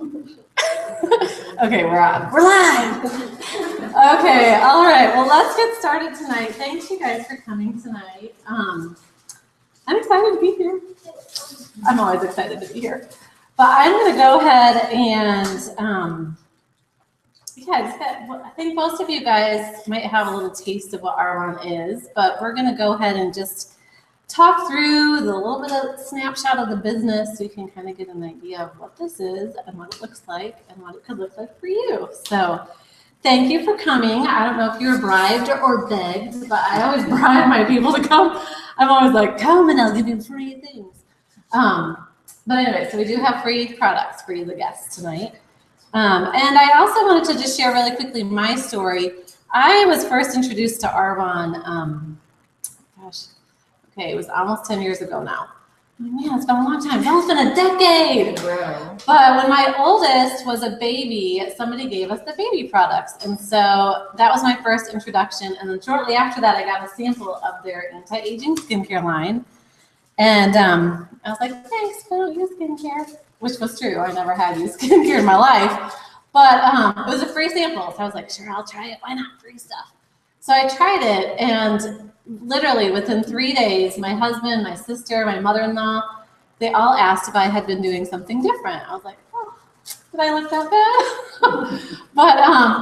Okay, we're on. We're live. Okay, all right. Well, let's get started tonight. Thanks, you guys, for coming tonight. I'm excited to be here. I'm always excited to be here. But I'm going to go ahead and, I think most of you guys might have a little taste of what Arbonne is, but we're going to go ahead and just talk through the little bit of snapshot of the business so you can kind of get an idea of what this is and what it looks like and what it could look like for you. So thank you for coming. I don't know if you were bribed or begged, but I always bribe my people to come. I'm always like, come and I'll give you free things. But anyway, so we do have free products for you, the guests, tonight. And I also wanted to just share really quickly my story. I was first introduced to Arbonne, it was almost 10 years ago now. Man, it's been a long time. It's almost been a decade. Wow. But when my oldest was a baby, somebody gave us the baby products. And so that was my first introduction. And then shortly after that, I got a sample of their anti-aging skincare line. And I was like, thanks, but I don't use skincare, which was true. I never had used skincare in my life. But it was a free sample. So I was like, sure, I'll try it. Why not? Free stuff. So I tried it, and literally within 3 days, my husband, my sister, my mother-in-law, they all asked if I had been doing something different. I was like, oh, did I look that bad?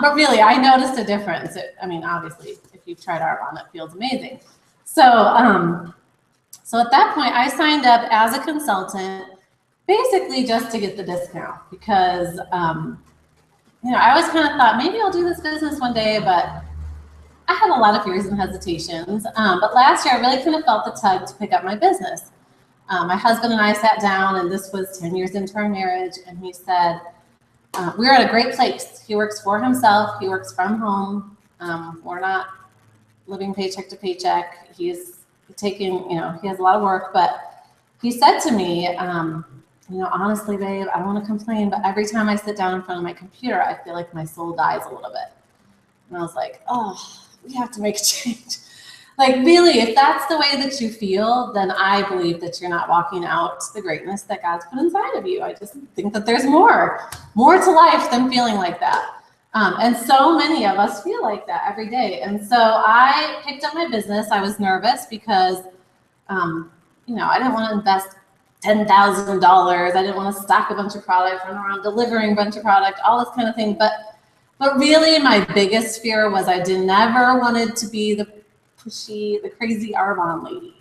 but really, I noticed a difference. Obviously, if you've tried Arbonne, it feels amazing. So at that point, I signed up as a consultant, basically just to get the discount because, I always kind of thought maybe I'll do this business one day, but I had a lot of fears and hesitations, but last year I really kind of felt the tug to pick up my business. My husband and I sat down, and this was 10 years into our marriage, and he said, we're at a great place. He works for himself. He works from home. We're not living paycheck to paycheck. He's taking, he has a lot of work, but he said to me, honestly, babe, I don't want to complain, but every time I sit down in front of my computer, I feel like my soul dies a little bit. And I was like, oh, we have to make a change. Like, really, if that's the way that you feel, then I believe that you're not walking out the greatness that God's put inside of you. I just think that there's more to life than feeling like that. And so many of us feel like that every day. And so I picked up my business. I was nervous because, I didn't want to invest $10,000. I didn't want to stock a bunch of products, run around delivering a bunch of product, all this kind of thing. But really, my biggest fear was I never wanted to be the pushy, the crazy Arbonne lady.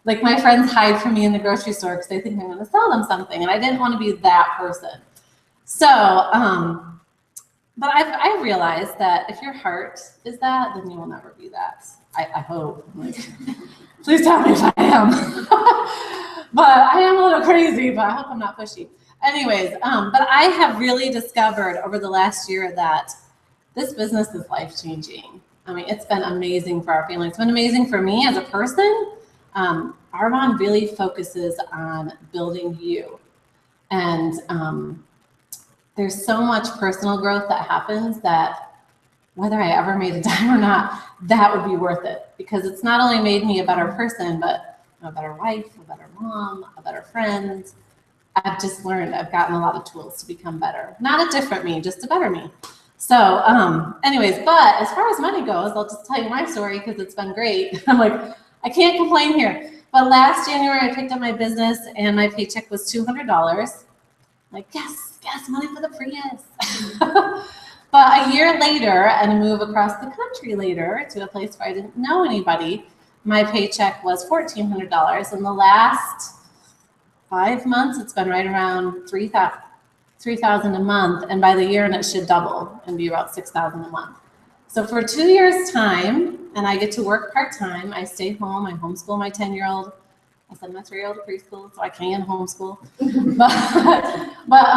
Like, my friends hide from me in the grocery store because they think I'm going to sell them something, and I didn't want to be that person. So, but I realized that if your heart is that, then you will never be that. I hope. Please tell me if I am. But I am a little crazy, but I hope I'm not pushy. Anyways, but I have really discovered over the last year that this business is life-changing. It's been amazing for our family. It's been amazing for me as a person. Arbonne really focuses on building you. And there's so much personal growth that happens that whether I ever made a dime or not, that would be worth it. Because it's not only made me a better person, but a better wife, a better mom, a better friend. I've just learned, I've gotten a lot of tools to become better. Not a different me, just a better me. So anyways, but as far as money goes, I'll just tell you my story because it's been great. I'm like, I can't complain here. But last January, I picked up my business and my paycheck was $200. Like, yes, money for the Prius. But a year later, and a move across the country later to a place where I didn't know anybody, my paycheck was $1,400. In the last 5 months, it's been right around $3,000 a month, and by the year, and it should double and be about $6,000 a month. So for 2 years' time, and I get to work part-time. I stay home. I homeschool my 10-year-old. I send my 3-year-old to preschool, so I can homeschool. but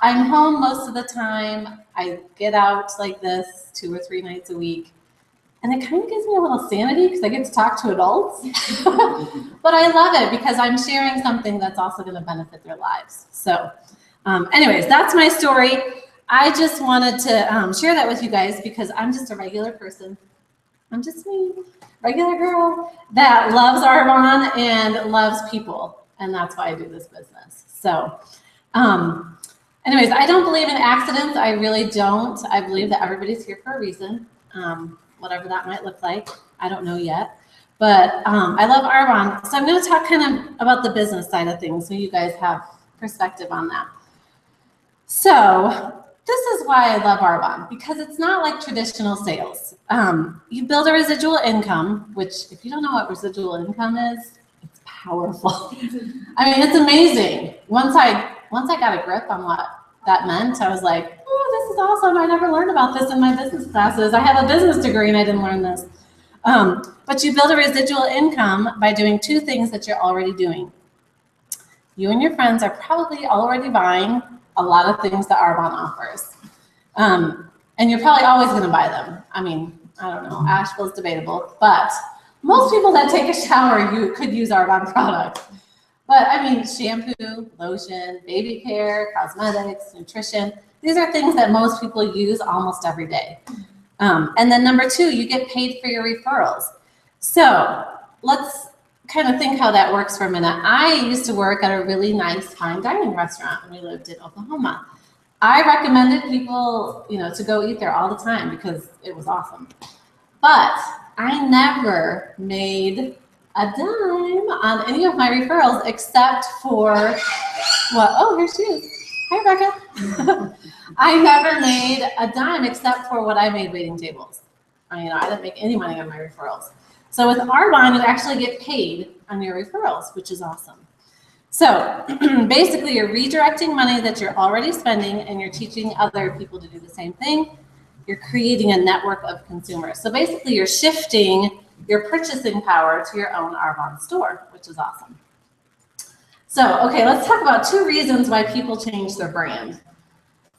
I'm home most of the time. I get out like this 2 or 3 nights a week. And it kind of gives me a little sanity because I get to talk to adults. But I love it because I'm sharing something that's also going to benefit their lives. So anyways, that's my story. I just wanted to share that with you guys because I'm just a regular person. I'm just me, regular girl that loves Arbonne and loves people. And that's why I do this business. So Anyways, I don't believe in accidents. I really don't. I believe that everybody's here for a reason, whatever that might look like. I don't know yet. But I love Arbonne. So I'm going to talk kind of about the business side of things so you guys have perspective on that. So this is why I love Arbonne, because it's not like traditional sales. You build a residual income, which if you don't know what residual income is, it's powerful. I mean, it's amazing. Once I got a grip on what that meant, I was like, oh, this is awesome. I never learned about this in my business classes. I have a business degree and I didn't learn this. But you build a residual income by doing two things that you're already doing. You and your friends are probably already buying a lot of things that Arbonne offers. And you're probably always going to buy them. I mean, I don't know, Asheville's debatable, but most people that take a shower, you could use Arbonne products. But I mean, shampoo, lotion, baby care, cosmetics, nutrition, these are things that most people use almost every day. And then number two, you get paid for your referrals. So let's kind of think how that works for a minute. I used to work at a really nice fine dining restaurant when we lived in Oklahoma. I recommended people, to go eat there all the time because it was awesome. But I never made a dime on any of my referrals except for what? Oh, here she is. Hi, Rebecca. I never made a dime except for what I made waiting tables. I didn't make any money on my referrals. So with Arbonne, you actually get paid on your referrals, which is awesome. So basically, you're redirecting money that you're already spending and you're teaching other people to do the same thing. You're creating a network of consumers. So basically, you're shifting your purchasing power to your own Arbonne store, which is awesome. So, okay, let's talk about two reasons why people change their brand.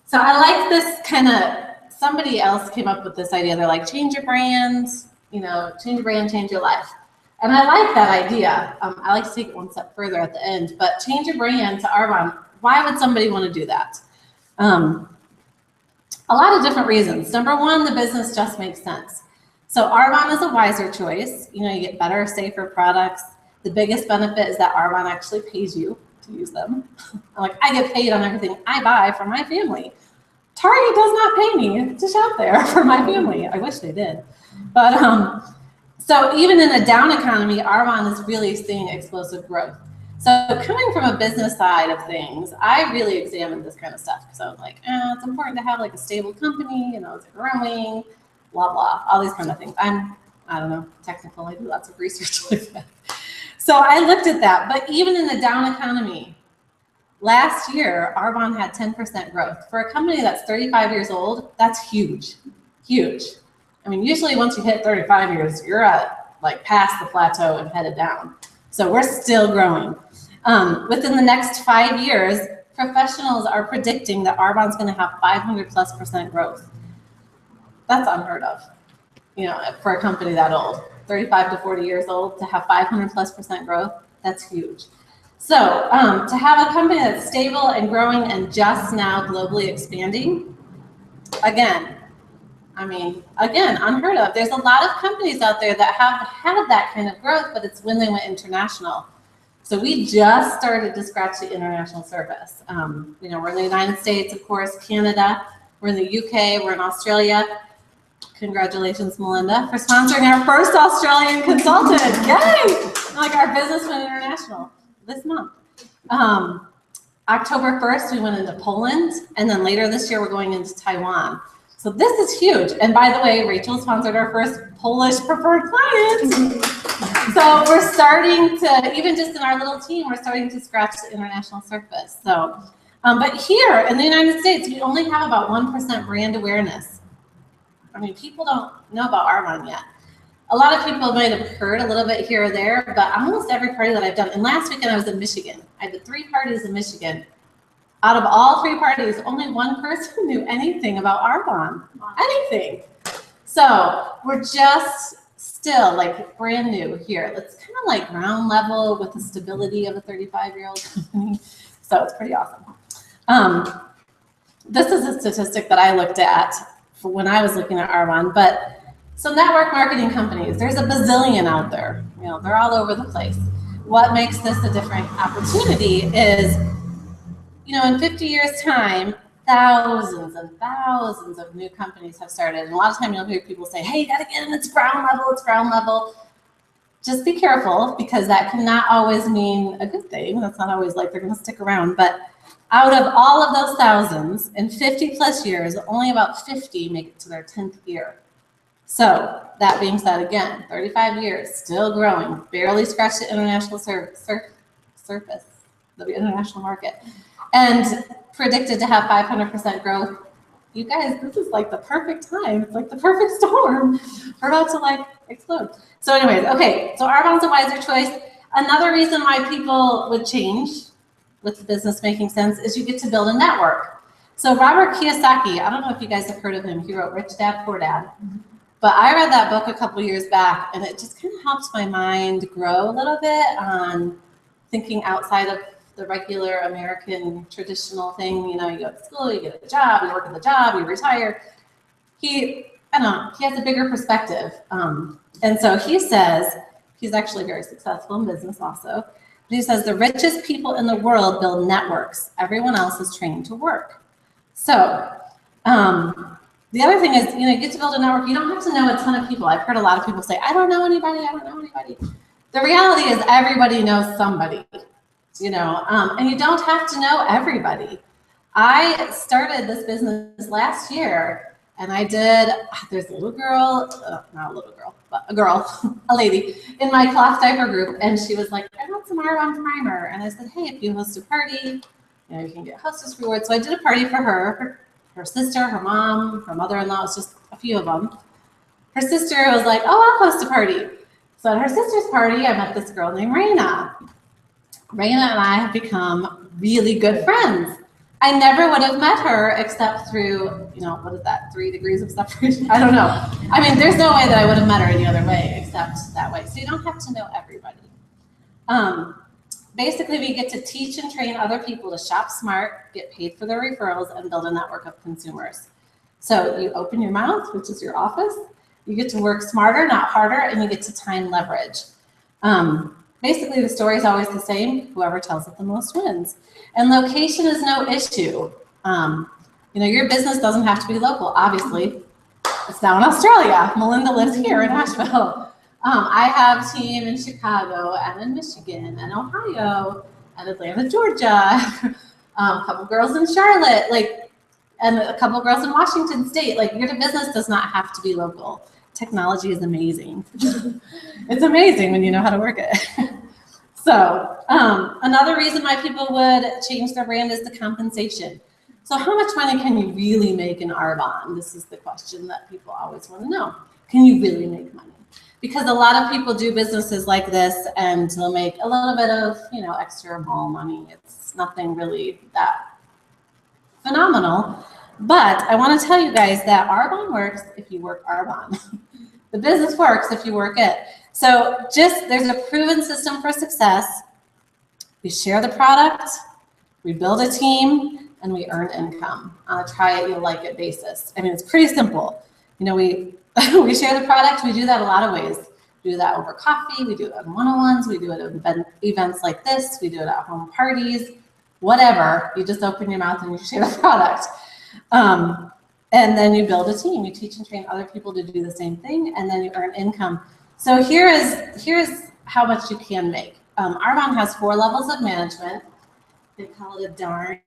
So I like this kind of, somebody else came up with this idea. They're like, change your brand, change your brand, change your life. And I like that idea. I like to take it one step further at the end, but change your brand to Arbonne. Why would somebody want to do that? A lot of different reasons. Number one, the business just makes sense. So Arbonne is a wiser choice. You get better, safer products. The biggest benefit is that Arbonne actually pays you to use them. I get paid on everything I buy for my family. Target does not pay me to shop there for my family. I wish they did. But so even in a down economy, Arbonne is really seeing explosive growth. So coming from a business side of things, I really examined this kind of stuff because I was like, it's important to have a stable company, it's growing, blah, blah, all these kind of things. I don't know, technical. I do lots of research like that. So I looked at that. But even in a down economy, last year, Arbonne had 10% growth. For a company that's 35 years old, that's huge, huge. I mean, usually once you hit 35 years, you're at past the plateau and headed down. So we're still growing. Within the next 5 years, professionals are predicting that Arbonne's going to have 500+% growth. That's unheard of, for a company that old, 35 to 40 years old, to have 500+% growth, that's huge. So to have a company that's stable and growing and just now globally expanding, again, unheard of. There's a lot of companies out there that have had that kind of growth, but it's when they went international. So we just started to scratch the international surface. We're in the United States, of course, Canada, we're in the UK, we're in Australia. Congratulations, Melinda, for sponsoring our first Australian consultant. Yay! Our business went international this month. October 1st, we went into Poland, and then later this year, we're going into Taiwan. So this is huge. And by the way, Rachel sponsored our first Polish preferred client. So we're starting to, even just in our little team, we're starting to scratch the international surface. So, but here in the United States, we only have about 1% brand awareness. People don't know about Arbonne yet. A lot of people might have heard a little bit here or there, but almost every party that I've done, and last weekend I was in Michigan. I did 3 parties in Michigan. Out of all 3 parties, only one person knew anything about Arbonne, anything. So we're just still brand new here. It's kind of ground level with the stability of a 35-year-old company. So it's pretty awesome. This is a statistic that I looked at for when I was looking at Arbonne, but so network marketing companies, there's a bazillion out there. They're all over the place. What makes this a different opportunity is in 50 years' time, thousands and thousands of new companies have started. And a lot of time you'll hear people say, hey, you got to get in, it's ground level, it's ground level. Just be careful, because that cannot always mean a good thing. That's not always like they're going to stick around. But out of all of those thousands, in 50 plus years, only about 50 make it to their 10th year. So that being said, again, 35 years, still growing, barely scratched the international surface of the international market, and predicted to have 500% growth. You guys, this is like the perfect time. It's like the perfect storm. We're about to like explode. So anyways, okay, so Arbonne's a wiser choice. Another reason why people would change with the business making sense is you get to build a network. So Robert Kiyosaki, I don't know if you guys have heard of him. He wrote Rich Dad, Poor Dad. But I read that book a couple years back, and it just kind of helped my mind grow a little bit on thinking outside of the regular American traditional thing. You go to school, you get a job, you work at the job, you retire. He has a bigger perspective. And so he says, he's actually very successful in business also, but he says the richest people in the world build networks. Everyone else is trained to work. So, the other thing is, you get to build a network. You don't have to know a ton of people. I've heard a lot of people say, I don't know anybody, I don't know anybody. The reality is everybody knows somebody, and you don't have to know everybody. I started this business last year, and there's a little girl, not a little girl, but a girl, a lady, in my cloth diaper group, and she was like, I want some Arbonne primer. And I said, hey, if you host a party, you can get hostess rewards. So I did a party for her sister, her mom, her mother-in-law, it's just a few of them. Her sister was like, oh, I'll host a party. So at her sister's party, I met this girl named Raina. Raina and I have become really good friends. I never would have met her except through, what is that, 3 degrees of separation? I don't know. I mean, there's no way that I would have met her any other way except that way. So you don't have to know everybody. Basically, we get to teach and train other people to shop smart, get paid for their referrals, and build a network of consumers. So you open your mouth, which is your office. You get to work smarter, not harder, and you get to time leverage. Basically, the story is always the same. Whoever tells it the most wins. And location is no issue. Your business doesn't have to be local. Obviously, it's now in Australia. Melinda lives here in Nashville. I have a team in Chicago and in Michigan and Ohio and Atlanta, Georgia, a couple girls in Charlotte, and a couple girls in Washington State. Your business does not have to be local. Technology is amazing. It's amazing when you know how to work it. So another reason why people would change their brand is the compensation. So how much money can you really make in Arbonne? This is the question that people always want to know. Can you really make money? Because a lot of people do businesses like this and they'll make a little bit of, extra mall money. It's nothing really that phenomenal. But I want to tell you guys that Arbonne works if you work Arbonne. The business works if you work it. So there's a proven system for success. We share the product, we build a team, and we earn income on a try it, you'll like it basis. I mean, it's pretty simple. We share the product. We do that a lot of ways. We do that over coffee. We do it on one-on-ones. We do it at events like this. We do it at home parties, whatever. You just open your mouth and you share the product. And then you build a team. You teach and train other people to do the same thing, and then you earn income. So here's how much you can make. Arbonne has 4 levels of management. They call it a darn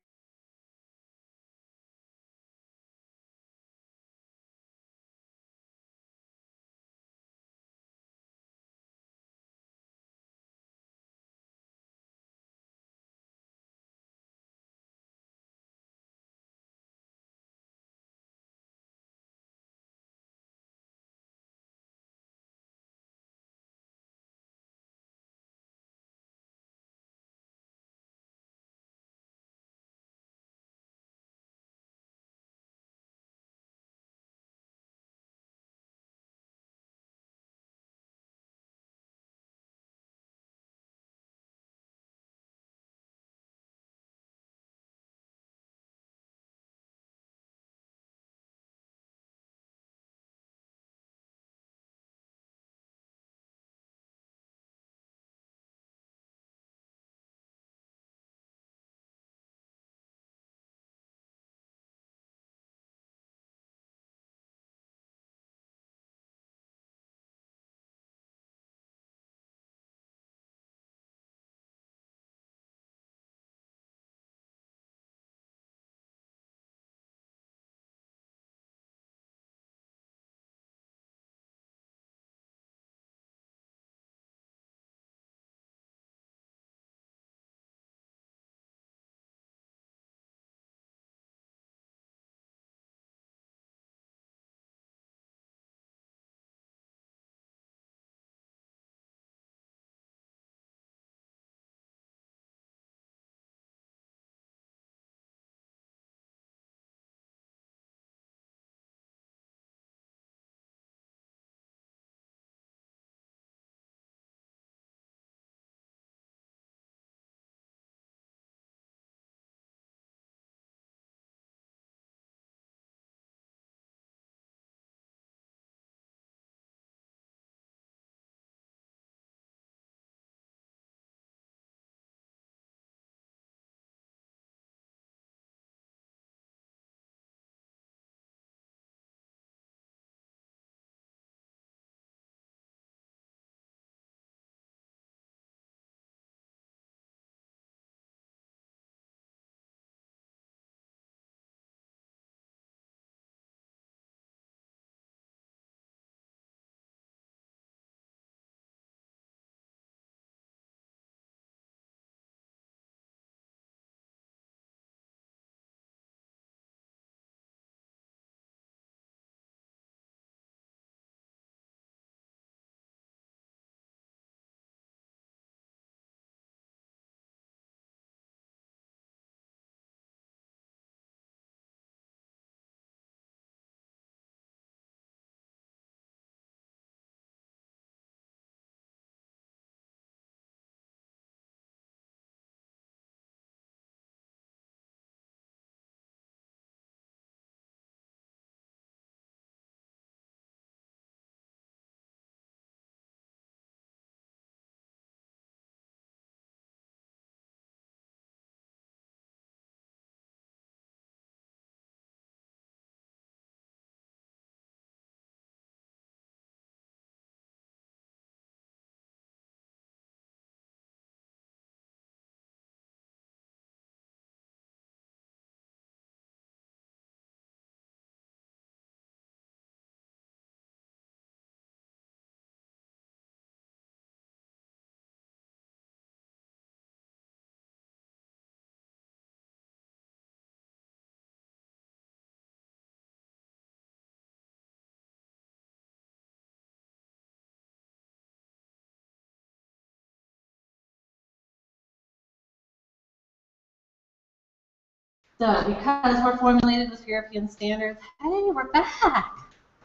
So because we're formulated with European standards, hey, we're back.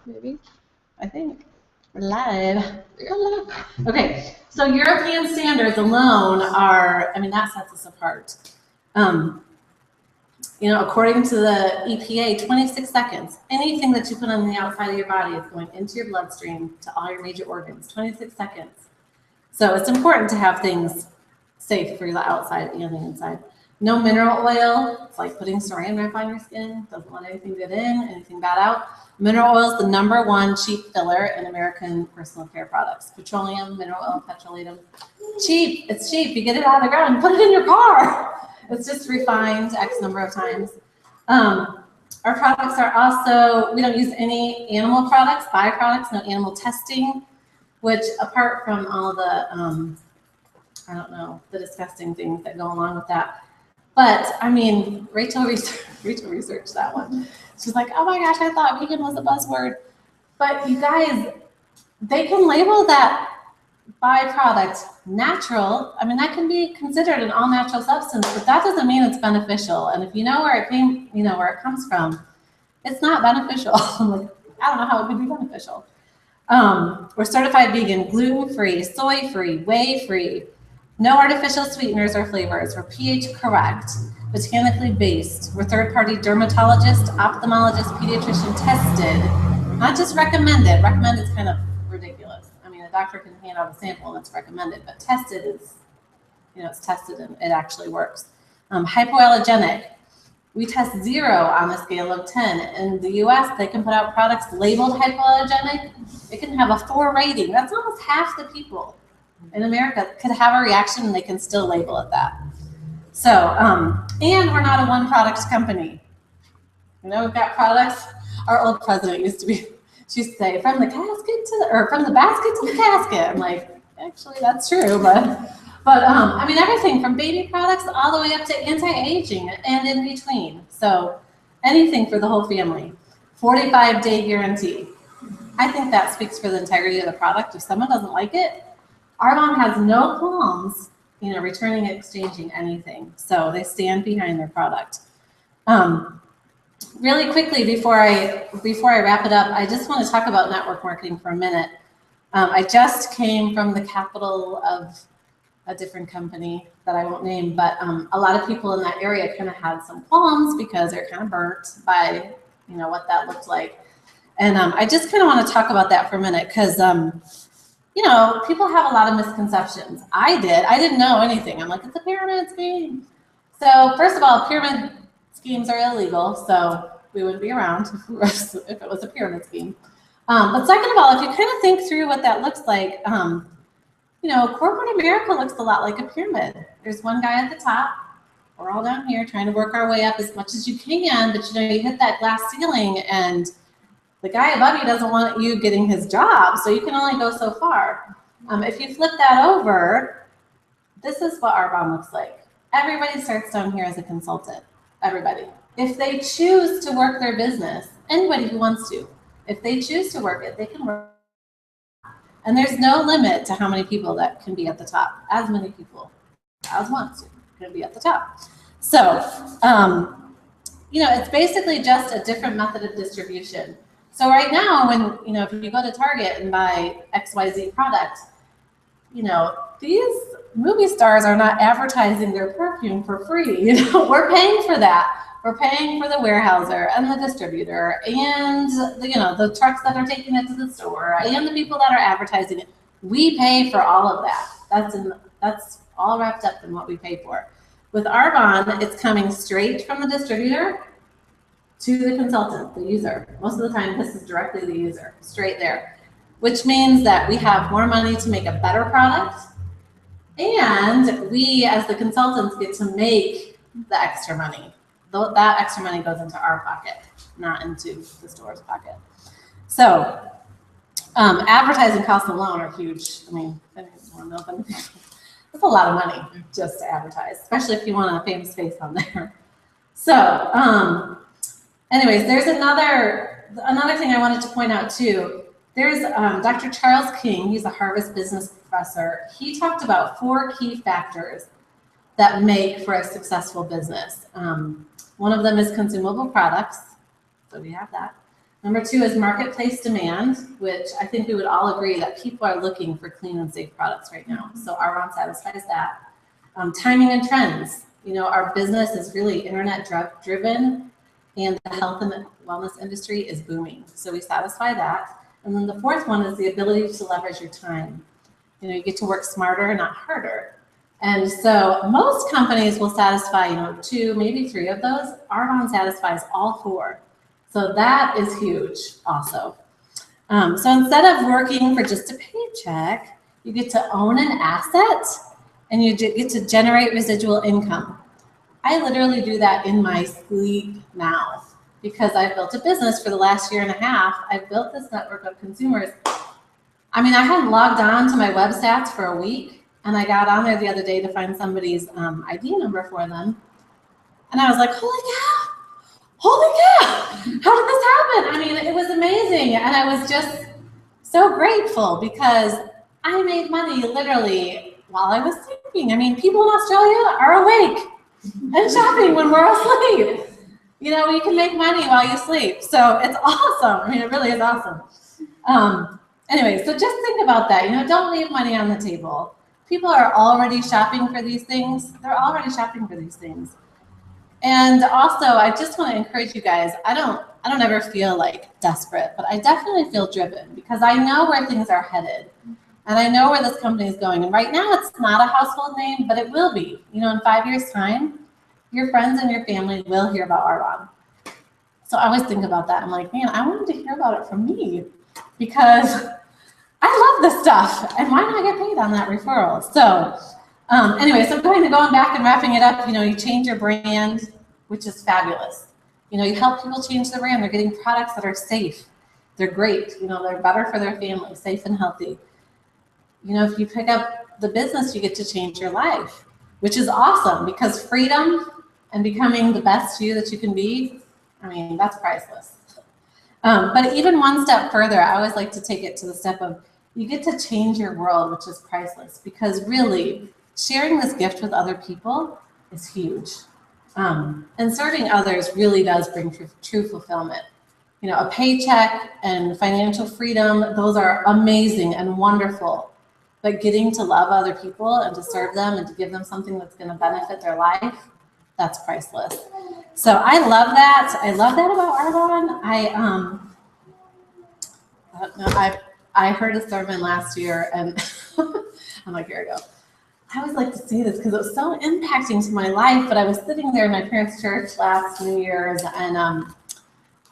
Maybe, I think. We're live. Okay, so European standards alone are, I mean, that sets us apart. According to the EPA, 26 seconds, anything that you put on the outside of your body is going into your bloodstream to all your major organs, 26 seconds. So it's important to have things safe for the outside and the inside. No mineral oil, it's like putting saran wrap on your skin, doesn't let anything get in, anything bad out. Mineral oil is the #1 cheap filler in American personal care products. Petroleum, mineral oil, petroleum. Cheap, it's cheap. You get it out of the ground and put it in your car. It's just refined X number of times. Our products are also, we don't use any animal products, byproducts, no animal testing, which apart from all the, the disgusting things that go along with that. But I mean, Rachel researched that one. She's like, oh my gosh, I thought vegan was a buzzword. But you guys, they can label that byproduct natural. I mean, that can be considered an all-natural substance, but that doesn't mean it's beneficial. And if you know where it came, where it comes from, it's not beneficial. Like, I don't know how it could be beneficial. We're certified vegan, gluten-free, soy-free, whey-free, no artificial sweeteners or flavors. We're pH correct, botanically based. We're third-party dermatologist, ophthalmologist, pediatrician tested, not just recommended. Recommended is kind of ridiculous. I mean, a doctor can hand out a sample and it's recommended, but tested is, it's tested and it actually works. Hypoallergenic. We test 0 on a scale of 10. In the US, they can put out products labeled hypoallergenic. It can have a 4 rating. That's almost half the people in America could have a reaction and they can still label it that. So, and we're not a one product company. We've got products. Our old president used to say, from the casket to from the basket to the casket. I'm like, actually, that's true, but I mean, everything from baby products all the way up to anti-aging and in between. So anything for the whole family. 45-day guarantee. I think that speaks for the integrity of the product. If someone doesn't like it, Arbonne has no qualms, returning, exchanging anything. So they stand behind their product. Really quickly, before I wrap it up, I just want to talk about network marketing for a minute. I just came from the capital of a different company that I won't name, but a lot of people in that area kind of had some qualms because they're kind of burnt by, what that looked like. And I just kind of want to talk about that for a minute because, people have a lot of misconceptions. I didn't know anything. I'm like, it's a pyramid scheme. So first of all, pyramid schemes are illegal, so we wouldn't be around if it was a pyramid scheme. But second of all, if you kind of think through what that looks like, corporate America looks a lot like a pyramid. There's one guy at the top. We're all down here trying to work our way up as much as you can, but you hit that glass ceiling and the guy above you doesn't want you getting his job, so you can only go so far. If you flip that over, this is what Arbonne looks like. Everybody starts down here as a consultant. Everybody. If they choose to work their business, anybody who wants to, if they choose to work it, they can work. And there's no limit to how many people that can be at the top. As many people as wants to can be at the top. So, it's basically just a different method of distribution. So right now, when, if you go to Target and buy XYZ product, these movie stars are not advertising their perfume for free. We're paying for that. We're paying for the warehouser and the distributor and the trucks that are taking it to the store and the people that are advertising it. We pay for all of that. That's all wrapped up in what we pay for. With Arbonne, it's coming straight from the distributor to the consultant, the user. Most of the time, this is directly the user, straight there, which means that we have more money to make a better product, and we, as the consultants, get to make the extra money. That extra money goes into our pocket, not into the store's pocket. So, advertising costs alone are huge. I mean, I don't know if that's a lot of money just to advertise, especially if you want a famous face on there. So, anyways, there's another thing I wanted to point out too. There's Dr. Charles King. He's a Harvard business professor. He talked about 4 key factors that make for a successful business. One of them is consumable products, so we have that. Number 2 is marketplace demand, which I think we would all agree that people are looking for clean and safe products right now. So Arbonne satisfies that. Timing and trends. You know, our business is really internet driven, and the health and wellness industry is booming. So we satisfy that. And then the 4th one is the ability to leverage your time. You know, you get to work smarter, not harder. And so most companies will satisfy, you know, 2, maybe 3 of those. Arbonne satisfies all 4. So that is huge also. So instead of working for just a paycheck, you get to own an asset and you get to generate residual income. I literally do that in my sleep now because I've built a business for the last year and a half. I've built this network of consumers. I mean, I hadn't logged on to my web stats for a week, and I got on there the other day to find somebody's ID number for them. And I was like, holy cow, how did this happen? I mean, it was amazing. And I was just so grateful because I made money literally while I was sleeping. I mean, people in Australia are awake and shopping when we're asleep. You know, you can make money while you sleep. So it's awesome. I mean, it really is awesome. Anyway, so just think about that. You know, don't leave money on the table. People are already shopping for these things. They're already shopping for these things. And also, I just want to encourage you guys. I don't ever feel like desperate, but I definitely feel driven because I know where things are headed. And I know where this company is going. And right now, it's not a household name, but it will be. You know, in 5 years' time, your friends and your family will hear about Arbonne. So I always think about that. I'm like, man, I wanted to hear about it from me because I love this stuff. And why not get paid on that referral? So anyway, so going back and wrapping it up, you know, you change your brand, which is fabulous. You know, you help people change their brand. They're getting products that are safe. They're great. You know, they're better for their family, safe and healthy. You know, if you pick up the business, you get to change your life, which is awesome because freedom and becoming the best you that you can be, I mean, that's priceless. But even one step further, I always like to take it to the step of you get to change your world, which is priceless because really sharing this gift with other people is huge. And serving others really does bring true fulfillment. You know, a paycheck and financial freedom, those are amazing and wonderful. But getting to love other people and to serve them and to give them something that's going to benefit their life, that's priceless. So I love that. I love that about Arbonne. I heard a sermon last year, and I'm like, here we go. I always like to see this because it was so impacting to my life. But I was sitting there in my parents' church last New Year's, and I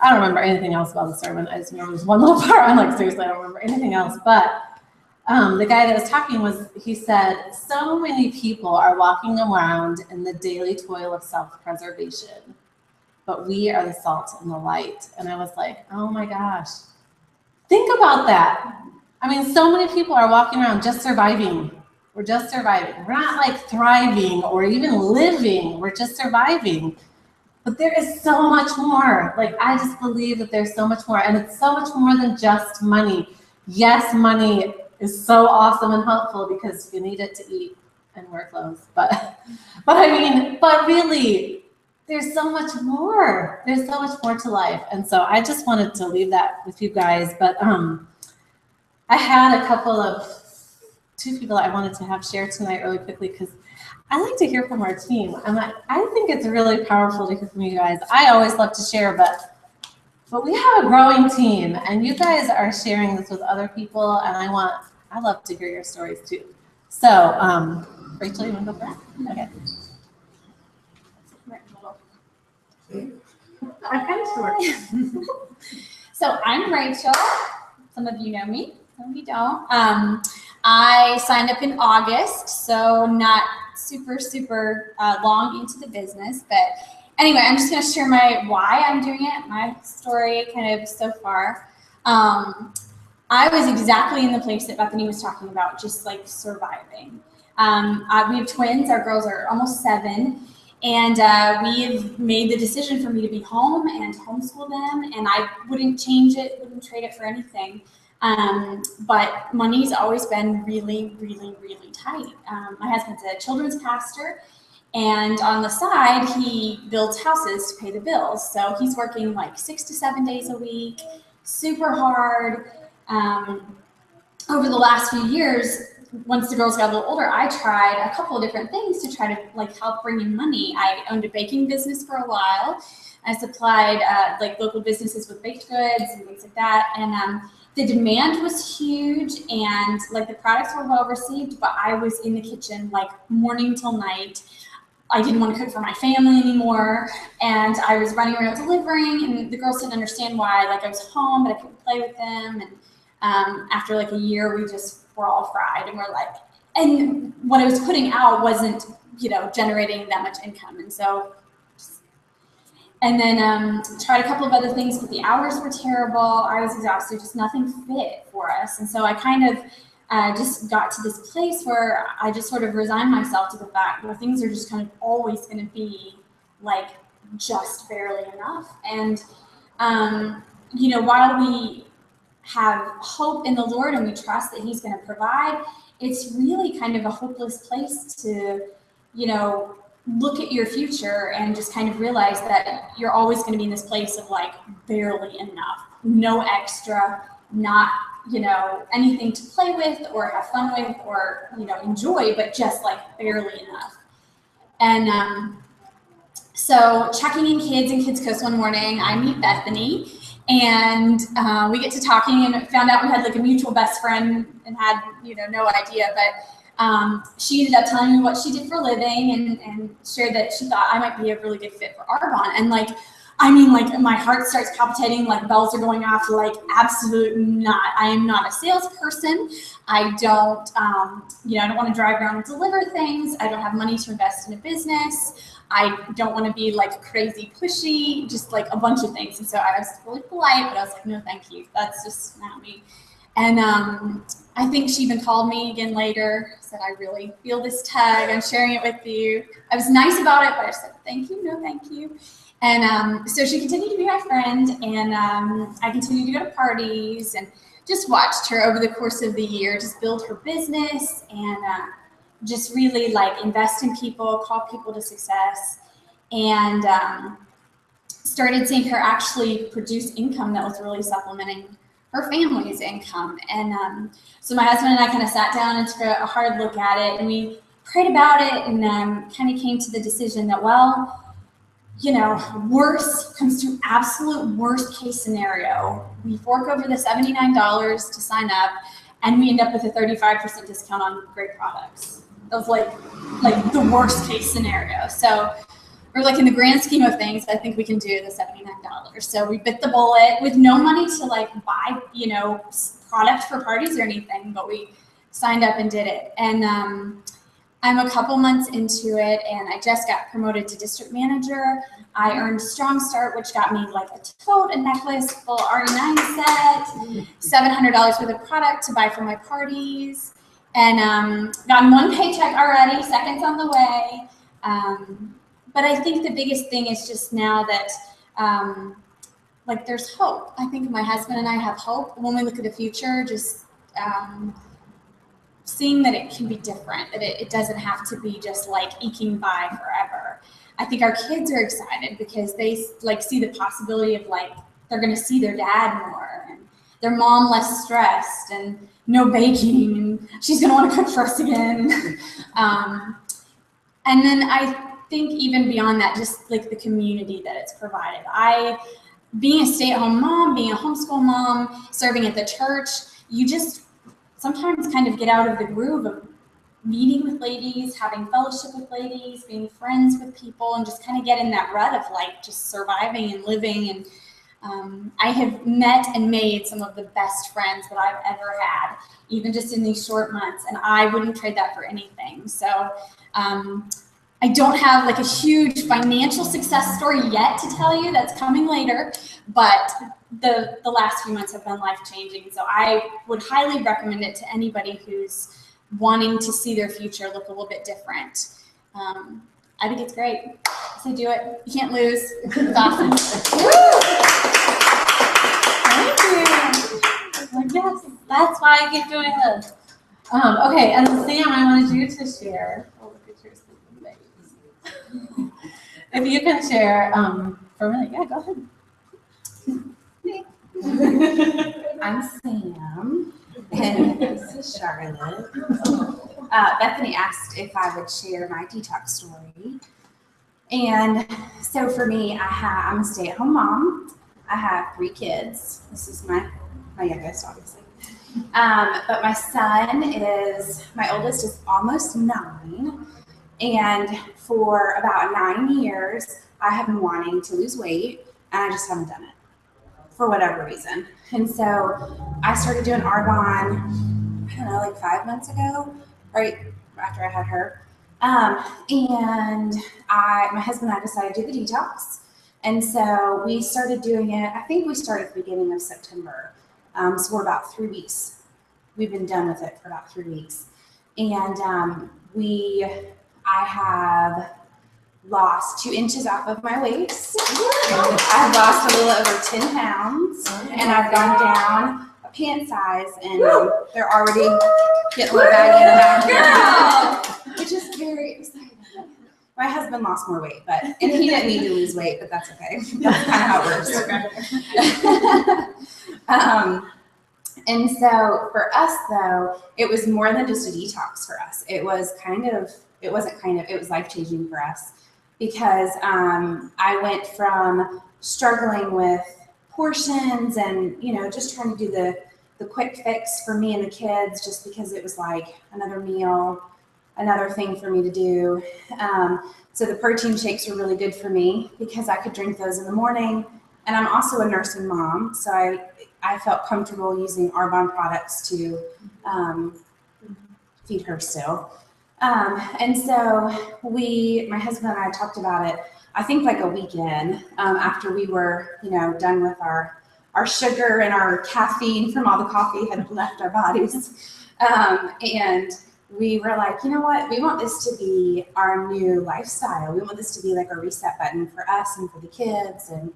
don't remember anything else about the sermon. I just remember this one little part. I'm like, seriously, I don't remember anything else. But the guy that was talking he said, so many people are walking around in the daily toil of self-preservation, but we are the salt and the light. And I was like, oh my gosh, think about that. I mean, so many people are walking around just surviving. We're just surviving. We're not like thriving or even living. We're just surviving. But there is so much more. Like, I just believe that there's so much more. And it's so much more than just money. Yes, money is so awesome and helpful because you need it to eat and wear clothes. But really, there's so much more. There's so much more to life. And so I just wanted to leave that with you guys. But I had two people I wanted to have share tonight really quickly because I like to hear from our team. I think it's really powerful to hear from you guys. I always love to share, but we have a growing team, and you guys are sharing this with other people, and I love to hear your stories too. So, Rachel, you want to go for that? Okay. I'm kind of short. So I'm Rachel. Some of you know me, some of you don't. I signed up in August, so not super long into the business. But anyway, I'm just going to share why I'm doing it, my story kind of so far. I was exactly in the place that Bethany was talking about, just like surviving. We have twins. Our girls are almost 7. And we've made the decision for me to be home and homeschool them. And I wouldn't change it, wouldn't trade it for anything. But money's always been really, really, really tight. My husband's a children's pastor, And on the side, he builds houses to pay the bills. So he's working like 6 to 7 days a week, super hard. Over the last few years, once the girls got a little older, I tried a couple of different things to try to like help bring in money. I owned a baking business for a while. I supplied like local businesses with baked goods and things like that. And the demand was huge, and like the products were well received, but I was in the kitchen like morning till night. I didn't want to cook for my family anymore, and I was running around delivering, and the girls didn't understand why. Like I was home, but I couldn't play with them. And after like a year, we just were all fried, and we're like, and what I was putting out wasn't, you know, generating that much income. And so, and then tried a couple of other things, but the hours were terrible. I was exhausted, just nothing fit for us. And so I kind of just got to this place where I just sort of resigned myself to the fact that things are just kind of always going to be like just barely enough. And, you know, while we have hope in the Lord and we trust that He's going to provide, it's really kind of a hopeless place to, you know, look at your future and just kind of realize that you're always going to be in this place of like barely enough, no extra, not, you know, anything to play with or have fun with or, you know, enjoy, but just like barely enough. And so checking in Kids and Kids Coast one morning, I meet Bethany, and we get to talking and found out we had like a mutual best friend and had, you know, no idea, but she ended up telling me what she did for a living and shared that she thought I might be a really good fit for Arbonne. And like, I mean, like my heart starts palpitating, like bells are going off, like absolutely not. I am not a salesperson. I don't, you know, I don't want to drive around and deliver things. I don't have money to invest in a business. I don't want to be like crazy pushy, just like a bunch of things. And so I was really polite, but I was like, no, thank you. That's just not me. And I think she even called me again later, said, I really feel this tug. I'm sharing it with you. I was nice about it, but I said, thank you, no, thank you. And so she continued to be my friend, and I continued to go to parties and just watched her over the course of the year, just build her business and just really like invest in people, call people to success, and started seeing her actually produce income that was really supplementing her family's income. And so my husband and I kind of sat down and took a hard look at it, and we prayed about it and kind of came to the decision that, well, you know, worst comes to absolute worst case scenario. We fork over the $79 to sign up, and we end up with a 35% discount on great products. That was like the worst case scenario. So we're like, in the grand scheme of things, I think we can do the $79. So we bit the bullet with no money to like buy, you know, product for parties or anything, but we signed up and did it. And I'm a couple months into it, and I just got promoted to district manager. I earned Strong Start, which got me like a tote, a necklace, full RE9 set, $700 worth of product to buy for my parties, and gotten one paycheck already, second's on the way. But I think the biggest thing is just now that like there's hope. I think my husband and I have hope when we look at the future, just seeing that it can be different, that it doesn't have to be just like eking by forever. I think our kids are excited because they like see the possibility of like they're going to see their dad more, and their mom less stressed, and no baking, and she's going to want to cook for us again. And then I think even beyond that, just like the community that it's provided. Being a stay-at-home mom, being a homeschool mom, serving at the church, you just sometimes kind of get out of the groove of meeting with ladies, having fellowship with ladies, being friends with people, and just kind of get in that rut of like just surviving and living. And I have met and made some of the best friends that I've ever had, even just in these short months, and I wouldn't trade that for anything. So I don't have like a huge financial success story yet to tell you. That's coming later, but the last few months have been life-changing. So I would highly recommend it to anybody who's wanting to see their future look a little bit different. I think it's great. So do it. You can't lose. It's awesome. Thank you. Yes, that's why I keep doing this. Okay, and Sam, I wanted you to share. Oh, look at your sleeping babies. If you can share for a minute, yeah, go ahead. I'm Sam, and this is Charlotte. Bethany asked if I would share my detox story. And so for me, I'm a stay-at-home mom. I have 3 kids. This is my youngest, obviously. But my oldest is almost 9. And for about 9 years, I have been wanting to lose weight, and I just haven't done it for whatever reason. And so I started doing Arbonne, I don't know, like 5 months ago, right after I had her. And my husband and I decided to do the detox. And so we started doing it, I think we started at the beginning of September. So we're about 3 weeks. We've been done with it for about 3 weeks. And I have lost 2 inches off of my waist. I've lost a little over 10 pounds. And I've gone down a pant size, and they're already getting a little baggy in the back, which is very exciting. My husband lost more weight, and he didn't need to lose weight, but that's okay. That's kind of how it works. And so for us, though, it was more than just a detox for us. It was life-changing for us, because I went from struggling with portions and, just trying to do the quick fix for me and the kids, just because it was like another meal, another thing for me to do. So the protein shakes were really good for me because I could drink those in the morning. And I'm also a nursing mom, so I felt comfortable using Arbonne products to feed her still. And so my husband and I talked about it, I think like a weekend after we were, done with our sugar and our caffeine from all the coffee had left our bodies. And we were like, you know what, we want this to be our new lifestyle. We want this to be like a reset button for us and for the kids. And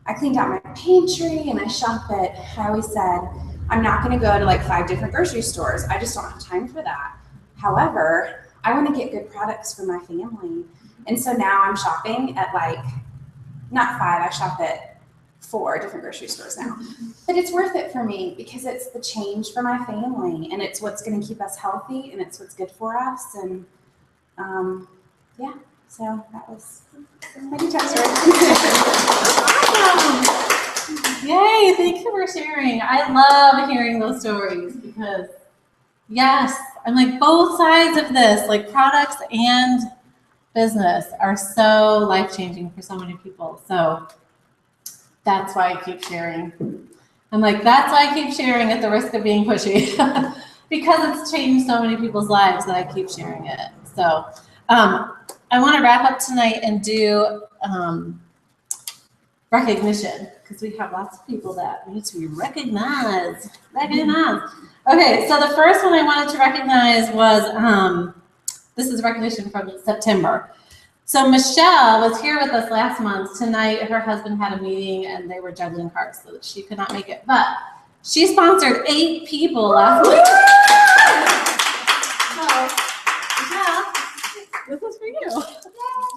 I cleaned out my pantry and I shop at, I always said, I'm not going to go to like 5 different grocery stores. I just don't have time for that. However, I want to get good products for my family. And so now I'm shopping at not 5, I shop at 4 different grocery stores now. But it's worth it for me because it's the change for my family, and it's what's going to keep us healthy, and it's what's good for us. And so that was my detox story. Yay, thank you for sharing. I love hearing those stories because, yes, I'm like both sides of this, like products and business are so life-changing for so many people. So that's why I keep sharing. I'm like, that's why I keep sharing at the risk of being pushy because it's changed so many people's lives that I keep sharing it. So I want to wrap up tonight and do recognition because we have lots of people that need to be recognized. Okay, so the first one I wanted to recognize was, this is recognition from September. So Michelle was here with us last month. Tonight, her husband had a meeting and they were juggling cars, so she could not make it. But she sponsored 8 people last month. So, Michelle, this is for you.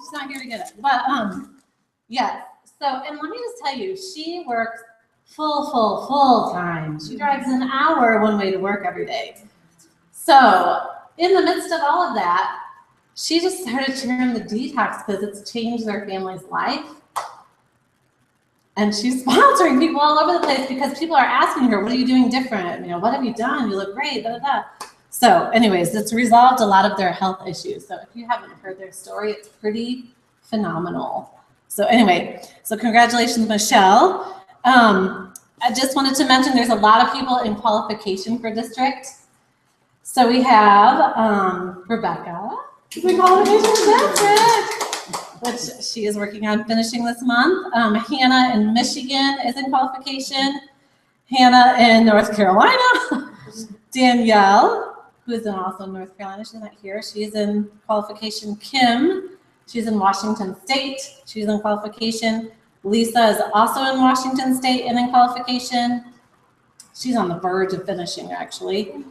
She's not here to get it. But, yes. So, and let me just tell you, she works full time. She drives an hour one way to work every day. So, in the midst of all of that, she just started sharing the detox because it's changed their family's life. And she's sponsoring people all over the place because people are asking her, what are you doing different? What have you done? You look great, da, da, da. So anyways, it's resolved a lot of their health issues. So if you haven't heard their story, it's pretty phenomenal. So anyway, so congratulations, Michelle. I just wanted to mention there's a lot of people in qualification for district. So we have Rebecca. Which she is working on finishing this month. Hannah in Michigan is in qualification. Hannah in North Carolina. Danielle, who is also in North Carolina, she's not here. She's in qualification. Kim, she's in Washington State. She's in qualification. Lisa is also in Washington State and in qualification. She's on the verge of finishing, actually.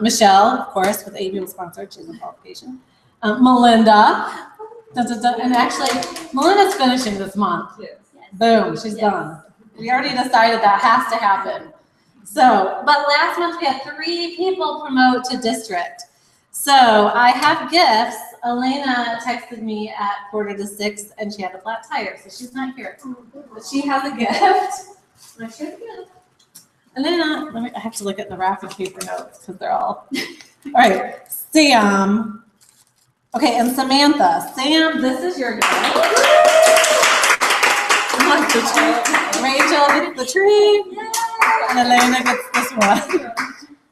Michelle, of course, with ABM sponsored, she's in qualification. Melinda, Dun, dun, dun. And actually, Melinda's finishing this month. Boom, she's done. We already decided that has to happen. So, but last month we had 3 people promote to district. So I have gifts. Elena texted me at 5:45 and she had a flat tire, so she's not here. But she has a gift. I shared the gift. Elena, I have to look at the wrapping paper notes because they're all right. Sam. Okay, and Samantha. Sam, this is your gift. Rachel gets the tree. And Elena gets this one.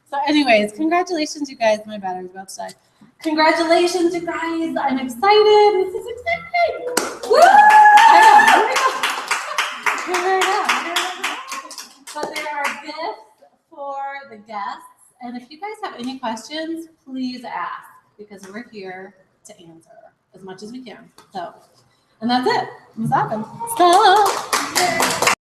So anyways, congratulations, you guys. My battery's about to die. Congratulations, you guys. I'm excited. This is exciting. Woo! But there are gifts for the guests. And if you guys have any questions, please ask because we're here to answer as much as we can. So, and that's it. What's happened? So.